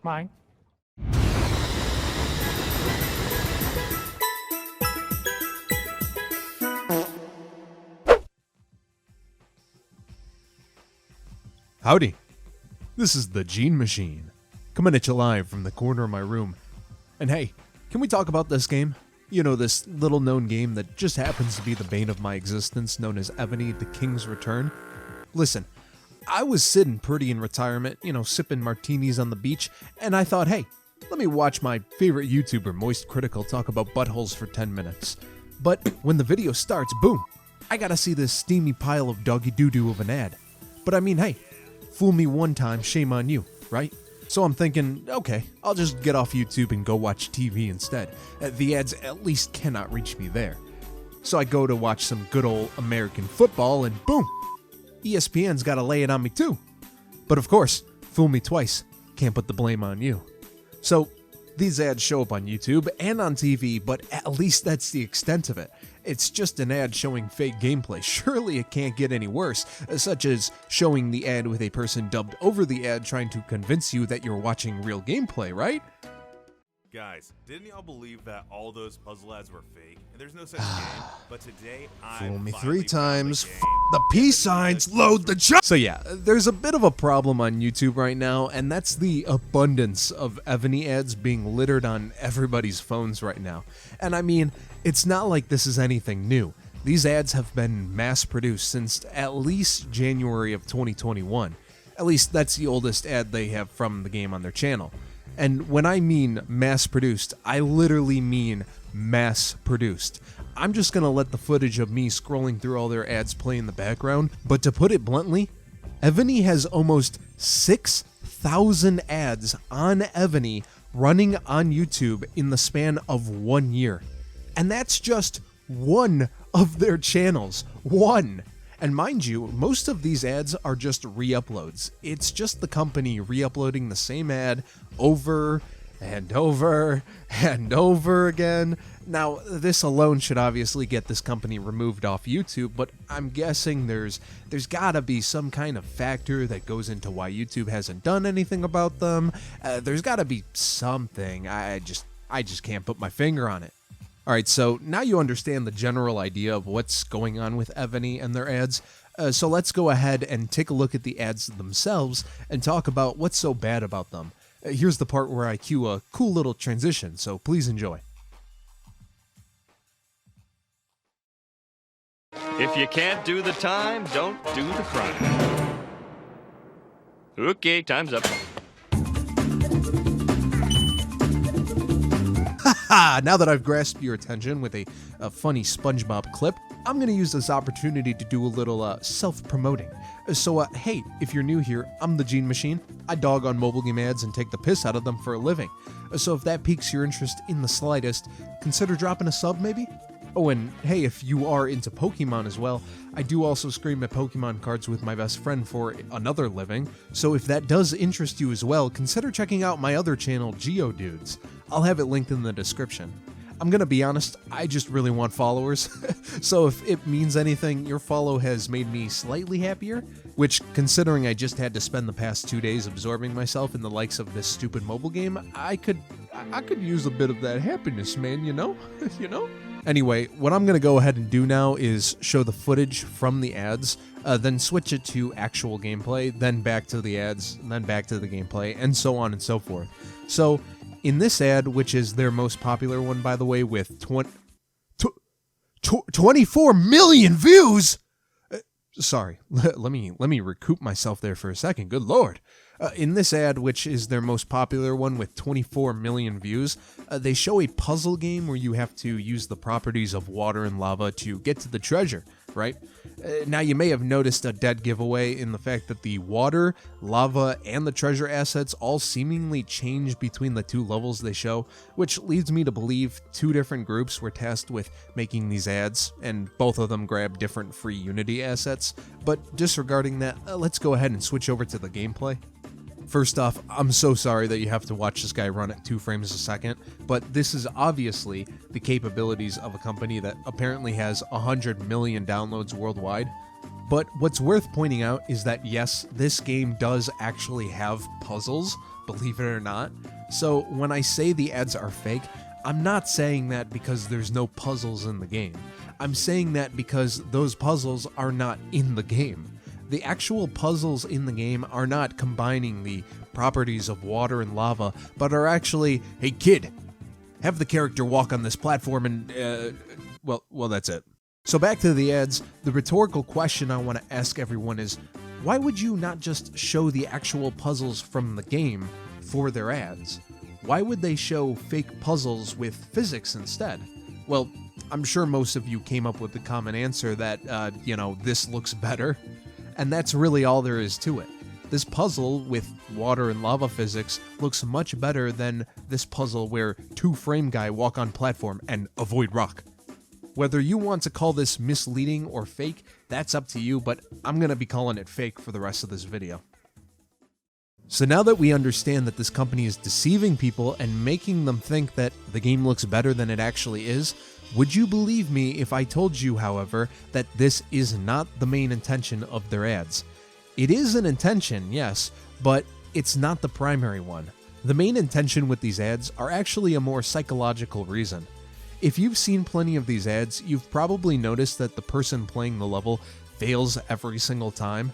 Mine. Howdy. This is the Gene Machine, coming at you live from the corner of my room. And hey, can we talk about this game? You know, this little known game that just happens to be the bane of my existence, known as Evony, the King's Return? Listen, I was sitting pretty in retirement, sipping martinis on the beach, and I thought, hey, let me watch my favorite YouTuber, Moist Critical, talk about buttholes for 10 minutes. But when the video starts, boom, I gotta see this steamy pile of doggy doo-doo of an ad. But I mean, hey, fool me one time, shame on you, right? So I'm thinking, okay, I'll just get off YouTube and go watch TV instead. The ads at least cannot reach me there. So I go to watch some good old American football and boom, ESPN's gotta lay it on me too. But of course, fool me twice, can't put the blame on you. So these ads show up on YouTube and on TV, but at least that's the extent of it. It's just an ad showing fake gameplay. Surely it can't get any worse, such as showing the ad with a person dubbed over the ad trying to convince you that you're watching real gameplay, right? Guys, didn't y'all believe that all those puzzle ads were fake? And there's no such game, but today Fool me 3 times, the peace signs, load the jump! So yeah, there's a bit of a problem on YouTube right now, and that's the abundance of Evony ads being littered on everybody's phones right now. And I mean, it's not like this is anything new. These ads have been mass-produced since at least January of 2021. At least that's the oldest ad they have from the game on their channel. And when I mean mass-produced, I literally mean mass-produced. I'm just gonna let the footage of me scrolling through all their ads play in the background, but to put it bluntly, Evony has almost 6,000 ads on Evony running on YouTube in the span of 1 year. And that's just one of their channels. One! And mind you, most of these ads are just re-uploads. It's just the company re-uploading the same ad over and over and over again. Now, this alone should obviously get this company removed off YouTube, but I'm guessing there's gotta be some kind of factor that goes into why YouTube hasn't done anything about them. There's gotta be something. I just can't put my finger on it. Alright, so now you understand the general idea of what's going on with Evony and their ads, so let's go ahead and take a look at the ads themselves and talk about what's so bad about them. Here's the part where I cue a cool little transition, so please enjoy. If you can't do the time, don't do the crime. Okay, time's up. Now that I've grasped your attention with a funny SpongeBob clip, I'm going to use this opportunity to do a little self-promoting. So, hey, if you're new here, I'm the Gene Machine. I dog on mobile game ads and take the piss out of them for a living. So if that piques your interest in the slightest, consider dropping a sub maybe? Oh, and hey, if you are into Pokemon as well, I do also scream at Pokemon cards with my best friend for another living, so if that does interest you as well, consider checking out my other channel, Geodudes. I'll have it linked in the description. I'm gonna be honest, I just really want followers, so if it means anything, your follow has made me slightly happier, which, considering I just had to spend the past 2 days absorbing myself in the likes of this stupid mobile game, I could use a bit of that happiness, man, you know? You know? Anyway, what I'm going to go ahead and do now is show the footage from the ads, then switch it to actual gameplay, then back to the ads, and then back to the gameplay, and so on and so forth. So, in this ad, which is their most popular one, by the way, with 24 million views! Sorry, let me recoup myself there for a second, good lord. In this ad, which is their most popular one with 24 million views, they show a puzzle game where you have to use the properties of water and lava to get to the treasure, right? Now, you may have noticed a dead giveaway in the fact that the water, lava, and the treasure assets all seemingly change between the two levels they show, which leads me to believe 2 different groups were tasked with making these ads, and both of them grab different free Unity assets. But disregarding that, let's go ahead and switch over to the gameplay. First off, I'm so sorry that you have to watch this guy run at 2 frames a second, but this is obviously the capabilities of a company that apparently has 100 million downloads worldwide. But what's worth pointing out is that yes, this game does actually have puzzles, believe it or not. So when I say the ads are fake, I'm not saying that because there's no puzzles in the game. I'm saying that because those puzzles are not in the game. The actual puzzles in the game are not combining the properties of water and lava, but are actually, hey kid, have the character walk on this platform and, well, that's it. So back to the ads, the rhetorical question I want to ask everyone is, why would you not just show the actual puzzles from the game for their ads? Why would they show fake puzzles with physics instead? Well, I'm sure most of you came up with the common answer that, this looks better. And that's really all there is to it. This puzzle with water and lava physics looks much better than this puzzle where 2 frame guy walk on platform and avoid rock. Whether you want to call this misleading or fake, that's up to you, but I'm going to be calling it fake for the rest of this video. So now that we understand that this company is deceiving people and making them think that the game looks better than it actually is, would you believe me if I told you, however, that this is not the main intention of their ads? It is an intention, yes, but it's not the primary one. The main intention with these ads are actually a more psychological reason. If you've seen plenty of these ads, you've probably noticed that the person playing the level fails every single time.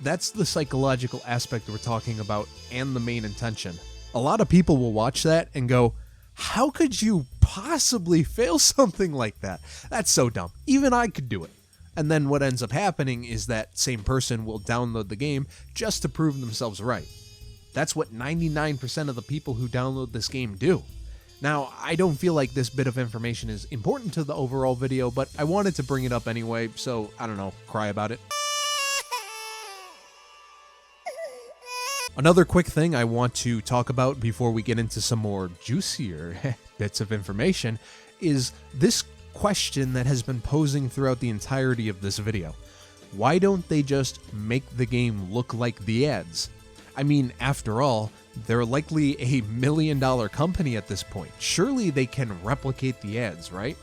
That's the psychological aspect we're talking about and the main intention. A lot of people will watch that and go, how could you possibly fail something like that? That's so dumb. Even I could do it. And then what ends up happening is that same person will download the game just to prove themselves right. That's what 99% of the people who download this game do. Now, I don't feel like this bit of information is important to the overall video, but I wanted to bring it up anyway, so I don't know, cry about it. Another quick thing I want to talk about before we get into some more juicier bits of information is this question that has been posing throughout the entirety of this video. Why don't they just make the game look like the ads? I mean, after all, they're likely a $1 million company at this point. Surely they can replicate the ads, right?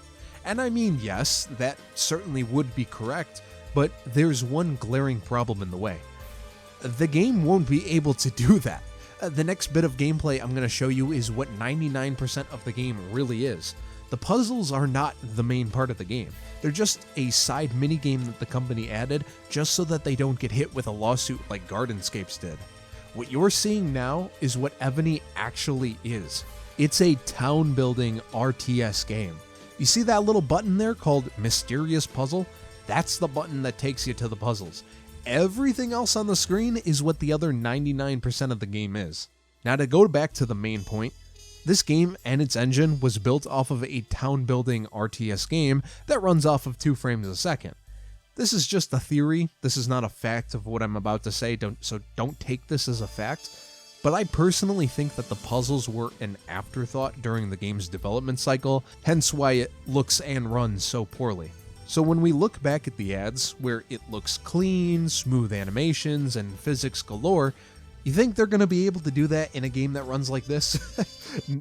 And I mean, yes, that certainly would be correct, but there's one glaring problem in the way. The game won't be able to do that. The next bit of gameplay I'm going to show you is what 99% of the game really is. The puzzles are not the main part of the game. They're just a side minigame that the company added just so that they don't get hit with a lawsuit like Gardenscapes did. What you're seeing now is what Evony actually is. It's a town building RTS game. You see that little button there called Mysterious Puzzle? That's the button that takes you to the puzzles. Everything else on the screen is what the other 99% of the game is. Now to go back to the main point, this game and its engine was built off of a town building RTS game that runs off of 2 frames a second. This is just a theory, this is not a fact of what I'm about to say, so don't take this as a fact, but I personally think that the puzzles were an afterthought during the game's development cycle, hence why it looks and runs so poorly. So when we look back at the ads, where it looks clean, smooth animations, and physics galore, you think they're going to be able to do that in a game that runs like this?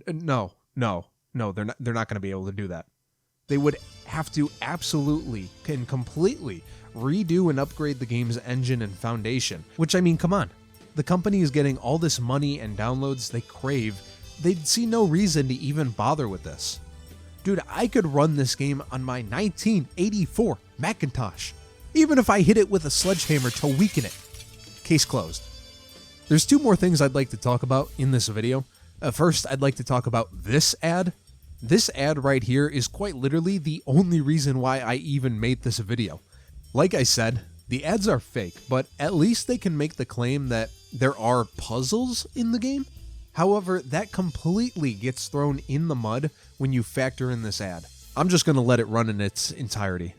No, they're not going to be able to do that. They would have to absolutely and completely redo and upgrade the game's engine and foundation, which, I mean, come on. The company is getting all this money and downloads they crave. They'd see no reason to even bother with this. Dude, I could run this game on my 1984 Macintosh, even if I hit it with a sledgehammer to weaken it. Case closed. There's 2 more things I'd like to talk about in this video. First, I'd like to talk about this ad. This ad right here is quite literally the only reason why I even made this video. Like I said, the ads are fake, but at least they can make the claim that there are puzzles in the game. However, that completely gets thrown in the mud when you factor in this ad. I'm just going to let it run in its entirety.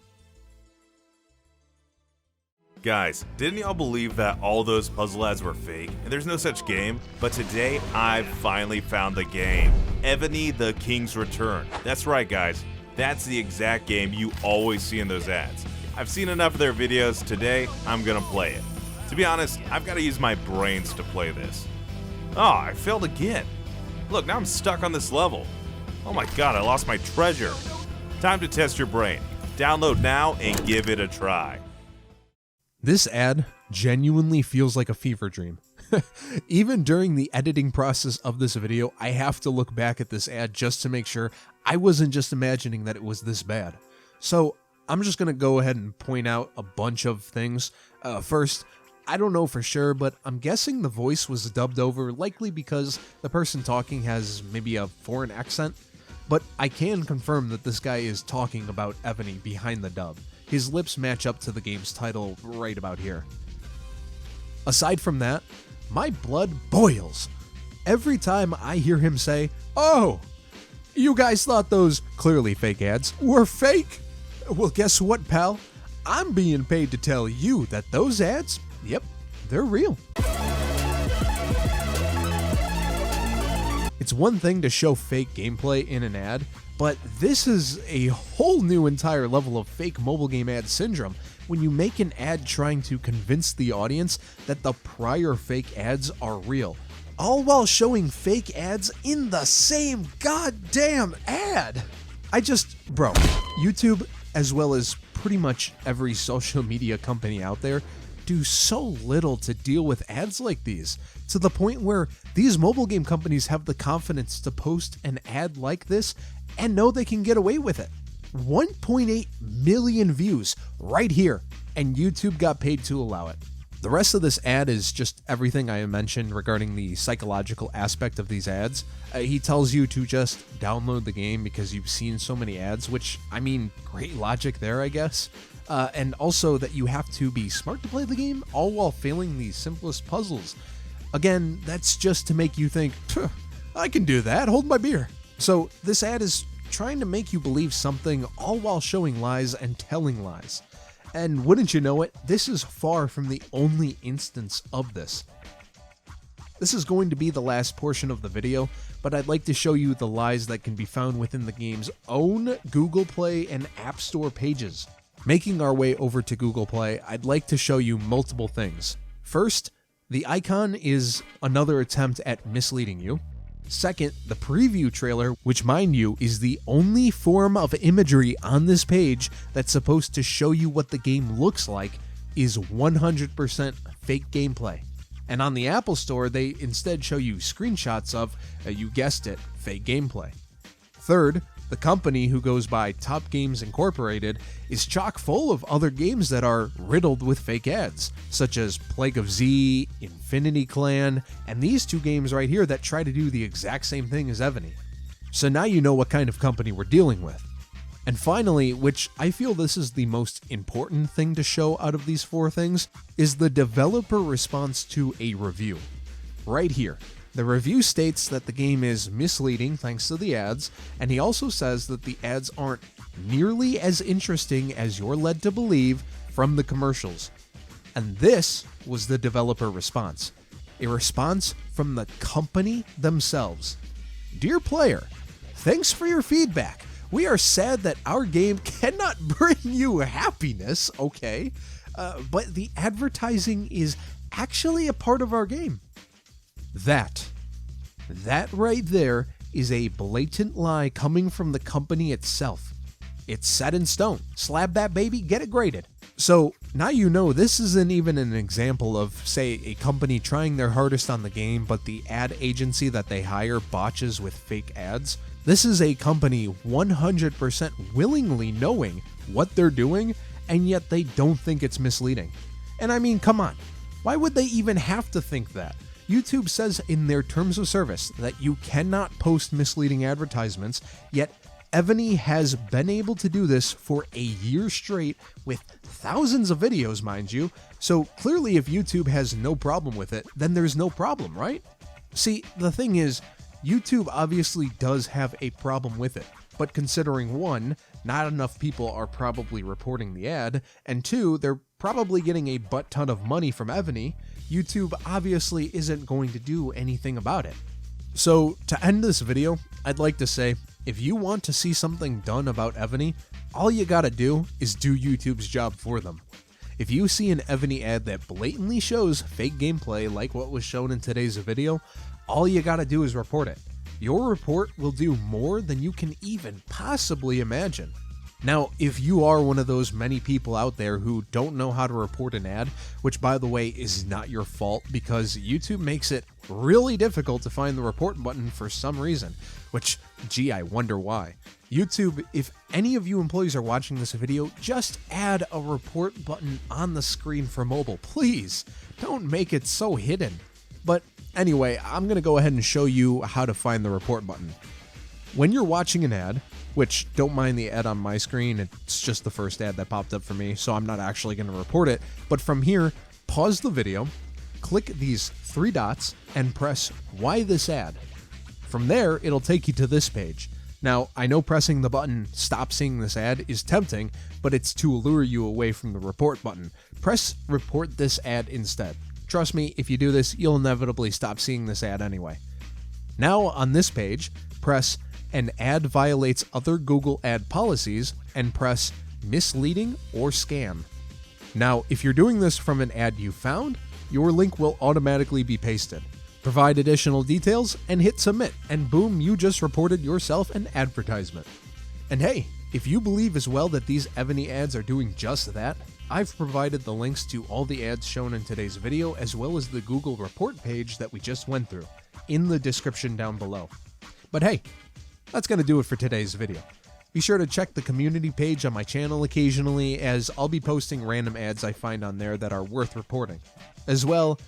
Guys, didn't y'all believe that all those puzzle ads were fake and there's no such game? But today, I finally found the game. Evony the King's Return. That's right, guys. That's the exact game you always see in those ads. I've seen enough of their videos. Today, I'm gonna play it. To be honest, I've got to use my brains to play this. Oh, I failed again. Look, now I'm stuck on this level. Oh my god, I lost my treasure. Time to test your brain. Download now and give it a try. This ad genuinely feels like a fever dream. Even during the editing process of this video, I have to look back at this ad just to make sure I wasn't just imagining that it was this bad. So I'm just gonna go ahead and point out a bunch of things. First, I don't know for sure, but I'm guessing the voice was dubbed over, likely because the person talking has maybe a foreign accent. But I can confirm that this guy is talking about Evony behind the dub. His lips match up to the game's title right about here. Aside from that, my blood boils every time I hear him say, "Oh, you guys thought those clearly fake ads were fake? Well, guess what, pal? I'm being paid to tell you that those ads, yep, they're real." It's one thing to show fake gameplay in an ad, but this is a whole new entire level of fake mobile game ad syndrome when you make an ad trying to convince the audience that the prior fake ads are real, all while showing fake ads in the same goddamn ad. Bro, YouTube, as well as pretty much every social media company out there, do so little to deal with ads like these, to the point where these mobile game companies have the confidence to post an ad like this and know they can get away with it. 1.8 million views right here, and YouTube got paid to allow it. The rest of this ad is just everything I mentioned regarding the psychological aspect of these ads. He tells you to just download the game because you've seen so many ads, which, I mean, great logic there, I guess. And also that you have to be smart to play the game, all while failing the simplest puzzles. Again, that's just to make you think, I can do that, hold my beer. So this ad is trying to make you believe something, all while showing lies and telling lies. And wouldn't you know it, this is far from the only instance of this. This is going to be the last portion of the video, but I'd like to show you the lies that can be found within the game's own Google Play and App Store pages. Making our way over to Google Play, I'd like to show you multiple things. First, the icon is another attempt at misleading you. Second, the preview trailer, which mind you is the only form of imagery on this page that's supposed to show you what the game looks like, is 100% fake gameplay. And on the Apple Store, they instead show you screenshots of, you guessed it, fake gameplay. Third, the company, who goes by Top Games Incorporated, is chock full of other games that are riddled with fake ads, such as Plague of Z, Infinity Clan, and these two games right here that try to do the exact same thing as Evony. So now you know what kind of company we're dealing with. And finally, which I feel this is the most important thing to show out of these four things, is the developer response to a review. Right here. The review states that the game is misleading thanks to the ads, and he also says that the ads aren't nearly as interesting as you're led to believe from the commercials. And this was the developer response. A response from the company themselves. Dear player, thanks for your feedback. We are sad that our game cannot bring you happiness, okay? But the advertising is actually a part of our game. That right there is a blatant lie coming from the company itself. It's set in stone. Slab that baby, get it graded. So now you know this isn't even an example of, say, a company trying their hardest on the game, but the ad agency that they hire botches with fake ads. This is a company 100% willingly knowing what they're doing, and yet they don't think it's misleading. And I mean, come on. Why would they even have to think that? YouTube says in their terms of service that you cannot post misleading advertisements, yet Evony has been able to do this for a year straight with thousands of videos, mind you, so clearly if YouTube has no problem with it, then there's no problem, right? See, the thing is, YouTube obviously does have a problem with it, but considering one, not enough people are probably reporting the ad, and two, they're probably getting a butt ton of money from Evony, YouTube obviously isn't going to do anything about it. So to end this video, I'd like to say, if you want to see something done about Evony, all you gotta do is do YouTube's job for them. If you see an Evony ad that blatantly shows fake gameplay like what was shown in today's video, all you gotta do is report it. Your report will do more than you can even possibly imagine. Now, if you are one of those many people out there who don't know how to report an ad, which by the way is not your fault because YouTube makes it really difficult to find the report button for some reason, which, gee, I wonder why. YouTube, if any of you employees are watching this video, just add a report button on the screen for mobile, please. Don't make it so hidden. But anyway, I'm going to go ahead and show you how to find the report button. When you're watching an ad, which don't mind the ad on my screen, it's just the first ad that popped up for me, so I'm not actually going to report it, but from here, pause the video, click these 3 dots, and press Why This Ad. From there, it'll take you to this page. Now, I know pressing the button Stop Seeing This Ad is tempting, but it's to lure you away from the report button. Press Report This Ad instead. Trust me, if you do this, you'll inevitably stop seeing this ad anyway. Now, on this page, press An Ad Violates Other Google Ad Policies and press Misleading or Scam. Now, if you're doing this from an ad you found, your link will automatically be pasted. Provide additional details and hit submit, and boom, you just reported yourself an advertisement. And hey, if you believe as well that these Evony ads are doing just that, I've provided the links to all the ads shown in today's video as well as the Google report page that we just went through in the description down below. But hey, that's going to do it for today's video. Be sure to check the community page on my channel occasionally, as I'll be posting random ads I find on there that are worth reporting. As well,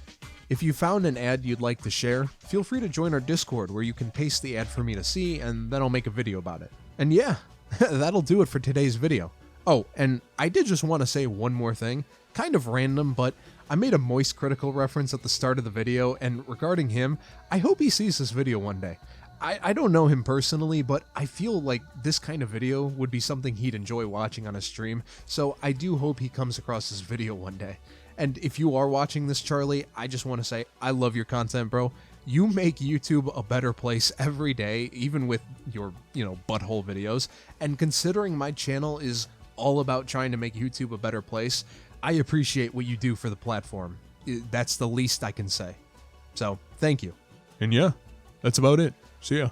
if you found an ad you'd like to share, feel free to join our Discord where you can paste the ad for me to see, and then I'll make a video about it. And yeah, that'll do it for today's video. Oh, and I did just want to say one more thing, kind of random, but I made a Moist Critical reference at the start of the video, and regarding him, I hope he sees this video one day. I don't know him personally, but I feel like this kind of video would be something he'd enjoy watching on a stream, so I do hope he comes across this video one day. And if you are watching this, Charlie, I just want to say I love your content, bro. You make YouTube a better place every day, even with your, butthole videos. And considering my channel is all about trying to make YouTube a better place, I appreciate what you do for the platform. That's the least I can say. So, thank you. And yeah, that's about it. See ya.